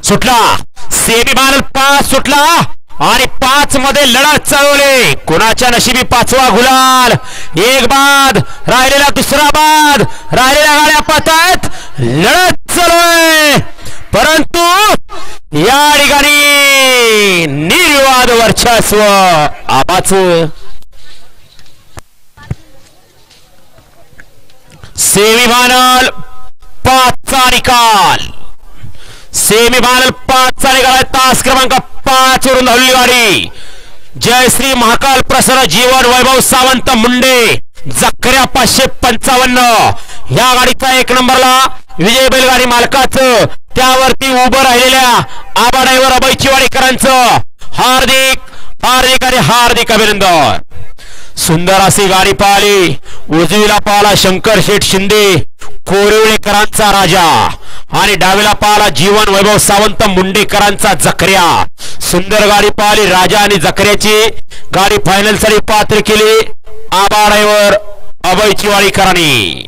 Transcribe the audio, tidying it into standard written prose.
सुटला सेमीफायनल 5 सुटला आणि 5 मध्ये लढत चालवली कोणाच्या नशिबी 5वा गुलाल एक बाद राहिलेला दुसरा बाद राहिलेल्या गाड्या पळतायत लढत चालू परंतु या ठिकाणी निर्विवाद वर्चस्व आबाचं सेमीफायनल 5 चा निकाल सेमीफायनल 5 चा निकाल तास क्रमांक 5 वरून धावली गाडी जयश्री महाकाल प्रसन्न जीवन वैभव सावंत मुंडे जखऱ्या 555 या गाडीचा 1 नंबरला विजय बैलगाडी मालकाचं त्यावरती उभं राहिलेल्या आबा ड्रायव्हर अभय चिवाडीकरांचं हार्दिक हार्दिक आणि हार्दिक अभिनंदन सुंदर अशी गाडी पाहिली उजवीला पाहिला शंकर शेठ शिंदे कोरिवळेकरांचा राजा आणि डावीला पाहिला जीवन वैभव सावंत मुंडेकरांचा जखऱ्या सुंदर गाडी पाहिली राजा आणि जखऱ्याची गाडी फायनल साठी पात्र केली आबा ड्रायव्हर अभय चिवाडीकरांनी